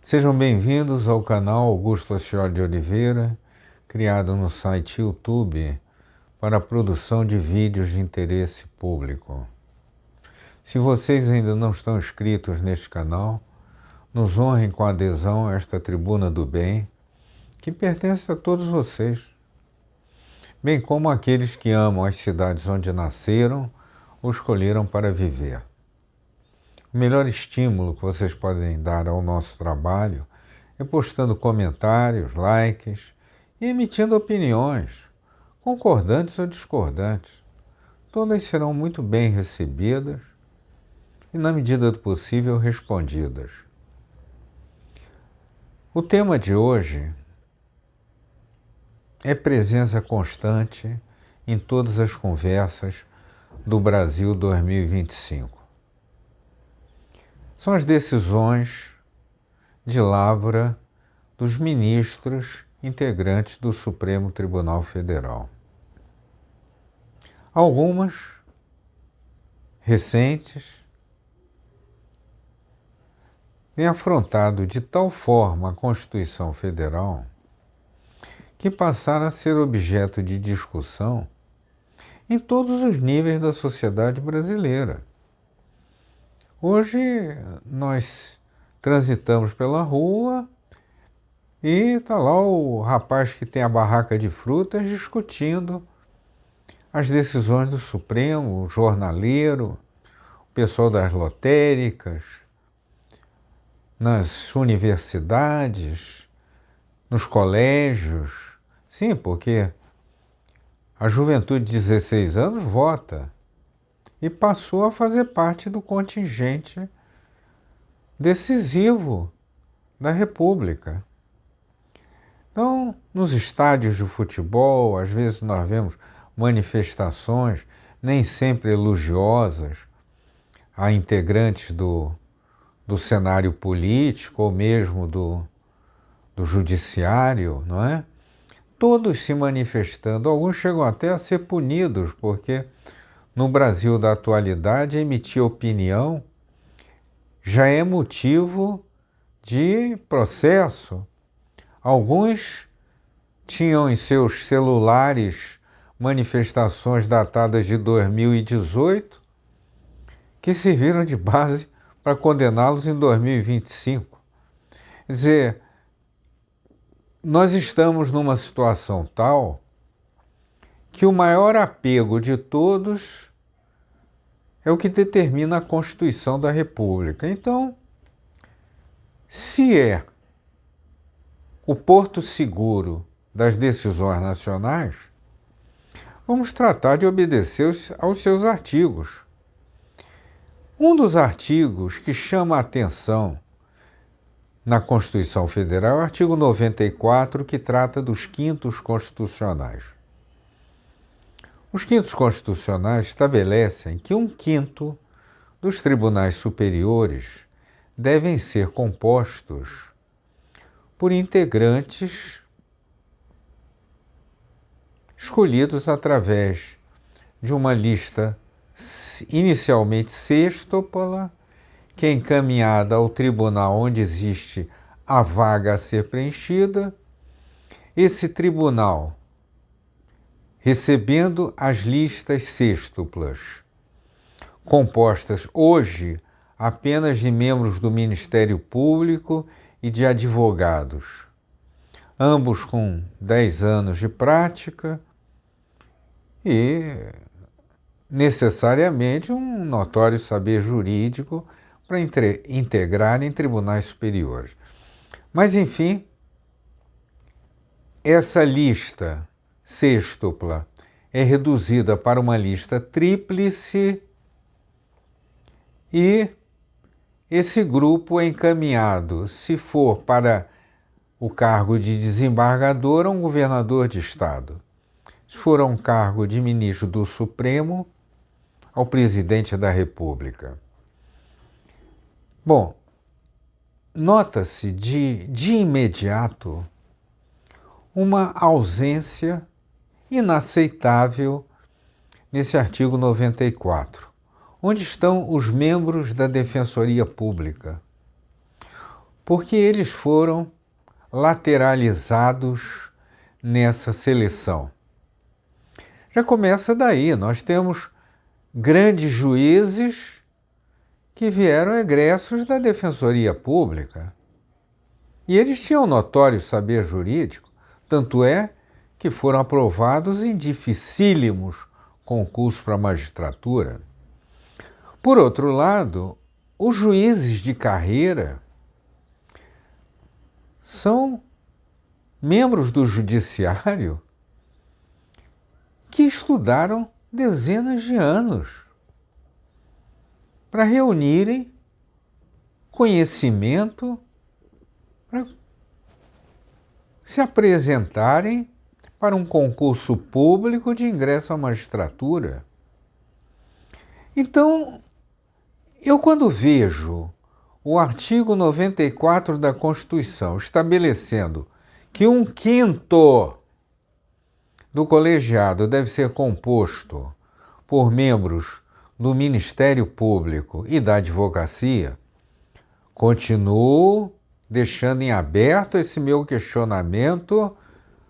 Sejam bem-vindos ao canal Augusto Ascioli de Oliveira, criado no site YouTube para a produção de vídeos de interesse público. Se vocês ainda não estão inscritos neste canal, nos honrem com a adesão a esta tribuna do bem, que pertence a todos vocês, bem como aqueles que amam as cidades onde nasceram ou escolheram para viver. O melhor estímulo que vocês podem dar ao nosso trabalho é postando comentários, likes e emitindo opiniões, concordantes ou discordantes. Todas serão muito bem recebidas e, na medida do possível, respondidas. O tema de hoje é presença constante em todas as conversas do Brasil 2025. São as decisões de lavra dos ministros integrantes do Supremo Tribunal Federal. Algumas recentes têm afrontado de tal forma a Constituição Federal que passaram a ser objeto de discussão em todos os níveis da sociedade brasileira. Hoje nós transitamos pela rua e está lá o rapaz que tem a barraca de frutas discutindo as decisões do Supremo, o jornaleiro, o pessoal das lotéricas, nas universidades, nos colégios. Sim, porque a juventude de 16 anos vota e passou a fazer parte do contingente decisivo da República. Então, nos estádios de futebol, às vezes nós vemos manifestações, nem sempre elogiosas, a integrantes do cenário político ou mesmo do judiciário, não é? Todos se manifestando, alguns chegam até a ser punidos, porque no Brasil da atualidade, emitir opinião já é motivo de processo. Alguns tinham em seus celulares manifestações datadas de 2018 que serviram de base para condená-los em 2025. Quer dizer, nós estamos numa situação tal que o maior apego de todos é o que determina a Constituição da República. Então, se é o porto seguro das decisões nacionais, vamos tratar de obedecer aos seus artigos. Um dos artigos que chama a atenção na Constituição Federal é o artigo 94, que trata dos quintos constitucionais. Os quintos constitucionais estabelecem que 1/5 dos tribunais superiores devem ser compostos por integrantes escolhidos através de uma lista inicialmente sêxtupla, que é encaminhada ao tribunal onde existe a vaga a ser preenchida. Esse tribunal, recebendo as listas sêxtuplas, compostas hoje apenas de membros do Ministério Público e de advogados, ambos com 10 anos de prática e necessariamente um notório saber jurídico para integrar em tribunais superiores. Mas, enfim, essa lista sêxtupla é reduzida para uma lista tríplice e esse grupo é encaminhado, se for para o cargo de desembargador, a um governador de estado. Se for a um cargo de ministro do Supremo, ao presidente da República. Bom, nota-se de imediato uma ausência inaceitável nesse artigo 94. Onde estão os membros da Defensoria Pública? porque eles foram lateralizados nessa seleção. Já começa daí, nós temos grandes juízes que vieram egressos da Defensoria Pública. E eles tinham notório saber jurídico, tanto é que foram aprovados em dificílimos concursos para a magistratura. Por outro lado, os juízes de carreira são membros do judiciário que estudaram dezenas de anos para reunirem conhecimento, para se apresentarem para um concurso público de ingresso à magistratura. Então, eu quando vejo o artigo 94 da Constituição estabelecendo que 1/5 do colegiado deve ser composto por membros do Ministério Público e da Advocacia, continuo deixando em aberto esse meu questionamento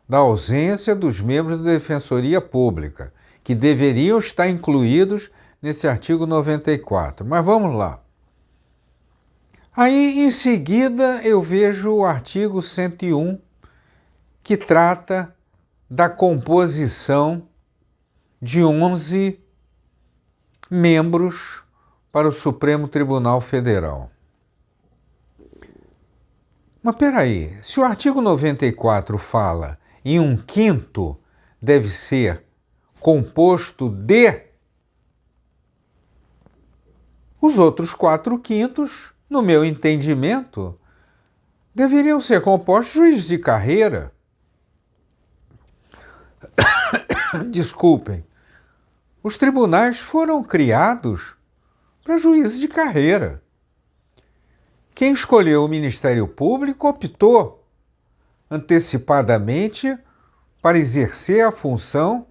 da ausência dos membros da Defensoria Pública, que deveriam estar incluídos nesse artigo 94. Mas vamos lá. Aí, em seguida, eu vejo o artigo 101, que trata da composição de 11 membros para o Supremo Tribunal Federal. Mas peraí, se o artigo 94 fala em 1/5 deve ser composto de, os outros 4/5, no meu entendimento, deveriam ser compostos de juízes de carreira. Desculpem, os tribunais foram criados para juízes de carreira. Quem escolheu o Ministério Público optou antecipadamente para exercer a função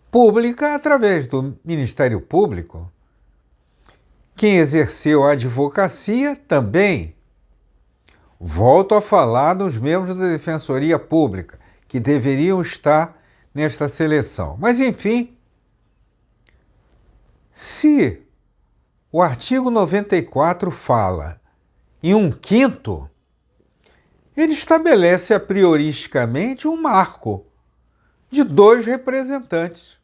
pública através do Ministério Público. Quem exerceu a advocacia também. Volto a falar dos membros da Defensoria Pública, que deveriam estar nesta seleção. Mas, enfim, se o artigo 94 fala em 1/5, ele estabelece a prioristicamente um marco de 2 representantes.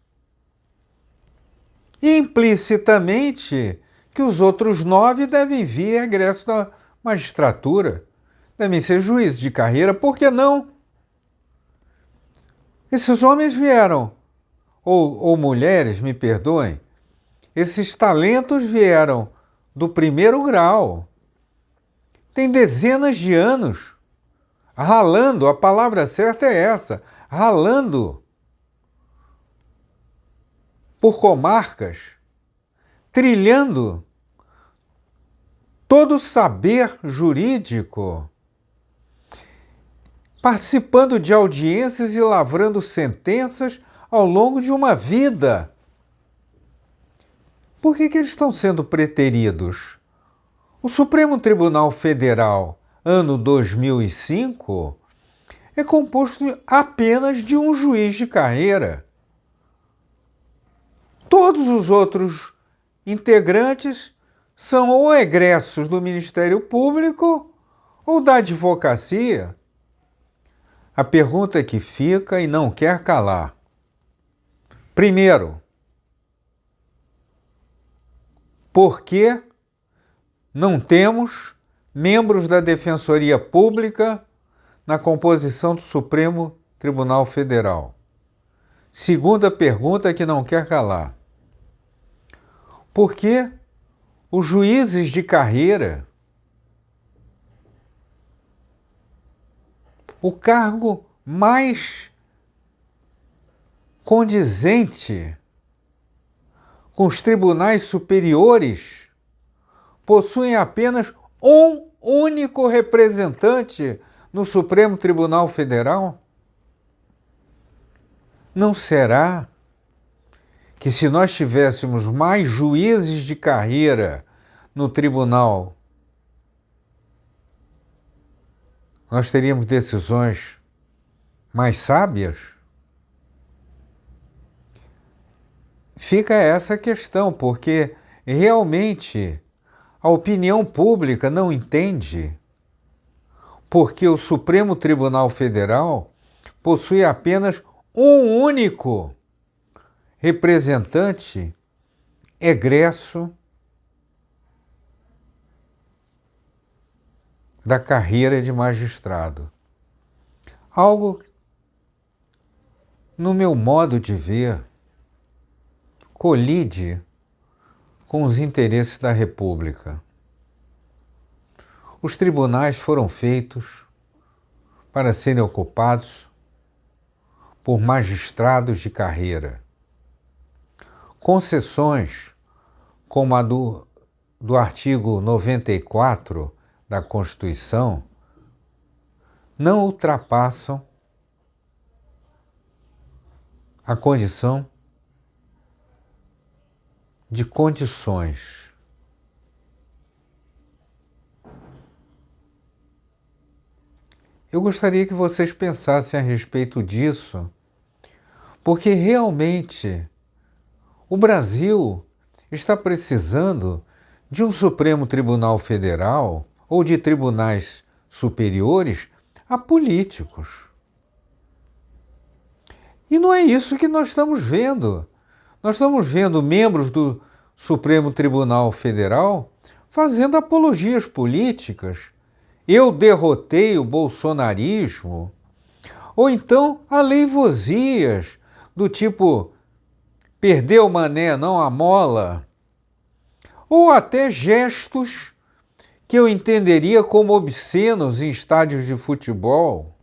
E implicitamente que os outros 9 devem vir egresso da magistratura, devem ser juízes de carreira, por que não? Esses homens vieram, ou mulheres, me perdoem, esses talentos vieram do primeiro grau. Tem dezenas de anos ralando, a palavra certa é essa, ralando por comarcas, trilhando todo o saber jurídico, participando de audiências e lavrando sentenças ao longo de uma vida. Por que eles estão sendo preteridos? O Supremo Tribunal Federal, ano 2005, é composto apenas de um juiz de carreira. Todos os outros integrantes são ou egressos do Ministério Público ou da Advocacia. A pergunta que fica e não quer calar. Primeiro, por que não temos membros da Defensoria Pública na composição do Supremo Tribunal Federal? Segunda pergunta que não quer calar. Por que os juízes de carreira, o cargo mais condizente com os tribunais superiores, possuem apenas um único representante no Supremo Tribunal Federal? Não será que se nós tivéssemos mais juízes de carreira no Tribunal nós teríamos decisões mais sábias? Fica essa questão, porque realmente a opinião pública não entende porque o Supremo Tribunal Federal possui apenas um único representante egresso da carreira de magistrado. Algo, no meu modo de ver, colide com os interesses da República. Os tribunais foram feitos para serem ocupados por magistrados de carreira. Concessões como a do artigo 94 da Constituição não ultrapassam a condição de condições. Eu gostaria que vocês pensassem a respeito disso, porque realmente o Brasil está precisando de um Supremo Tribunal Federal ou de tribunais superiores apolíticos. E não é isso que nós estamos vendo. Nós estamos vendo membros do Supremo Tribunal Federal fazendo apologias políticas. Eu derrotei o bolsonarismo. Ou então aleivosias do tipo perdeu o mané, não a mola. Ou até gestos que eu entenderia como obscenos em estádios de futebol.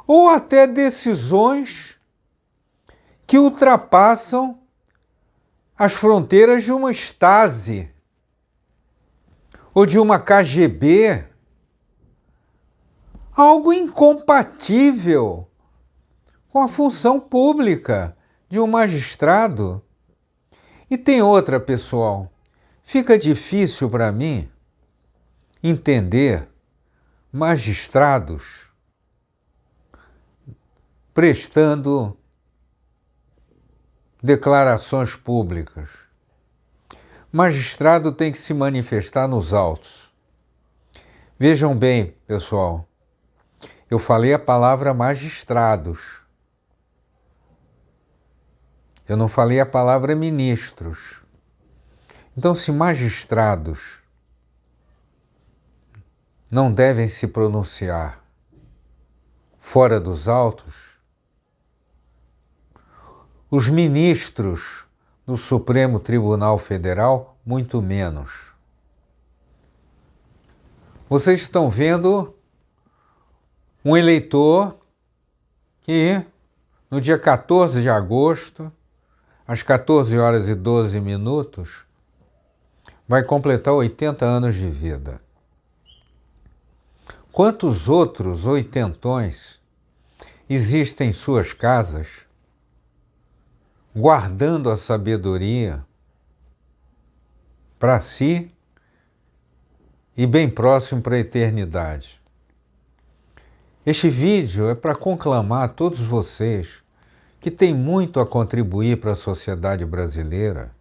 Ou até decisões que ultrapassam as fronteiras de uma Stasi ou de uma KGB. Algo incompatível com a função pública de um magistrado. E tem outra, pessoal. Fica difícil para mim entender magistrados prestando declarações públicas. Magistrado tem que se manifestar nos autos. Vejam bem, pessoal, eu falei a palavra magistrados. Eu não falei a palavra ministros. Então, se magistrados não devem se pronunciar fora dos autos, os ministros do Supremo Tribunal Federal, muito menos. Vocês estão vendo um eleitor que, no dia 14 de agosto, às 14 horas e 12 minutos, vai completar 80 anos de vida. Quantos outros oitentões existem em suas casas, guardando a sabedoria para si e bem próximo para a eternidade? Este vídeo é para conclamar a todos vocês que têm muito a contribuir para a sociedade brasileira,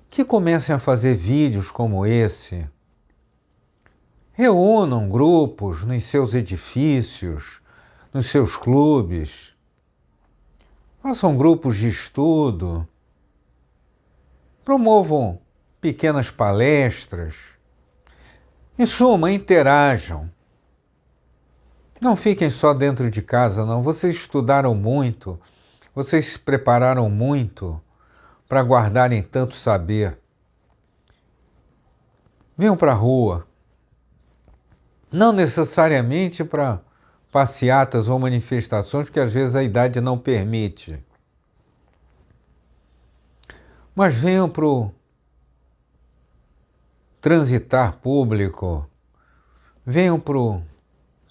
que comecem a fazer vídeos como esse, reúnam grupos nos seus edifícios, nos seus clubes, façam grupos de estudo, promovam pequenas palestras, em suma, interajam. Não fiquem só dentro de casa, não. Vocês estudaram muito, vocês se prepararam muito para guardarem tanto saber. Venham para a rua. Não necessariamente para passeatas ou manifestações, porque às vezes a idade não permite. Mas venham para o transitar público, venham para o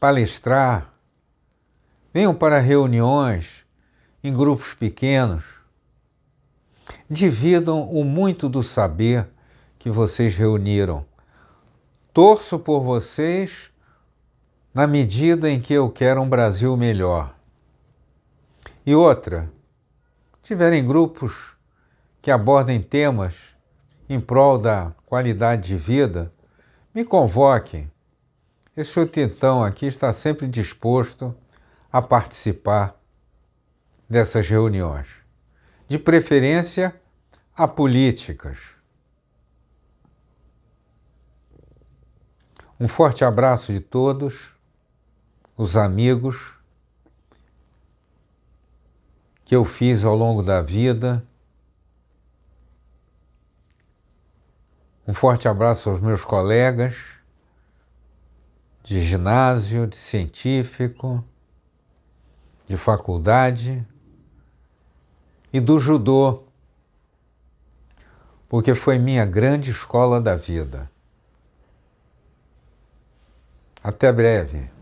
palestrar, venham para reuniões em grupos pequenos, dividam o muito do saber que vocês reuniram. Torço por vocês na medida em que eu quero um Brasil melhor. E outra, tiverem grupos que abordem temas em prol da qualidade de vida, me convoquem. Esse oitentão aqui está sempre disposto a participar dessas reuniões. De preferência, apolíticas. Um forte abraço de todos, os amigos que eu fiz ao longo da vida. Um forte abraço aos meus colegas de ginásio, de científico, de faculdade e do judô, porque foi minha grande escola da vida. Até breve.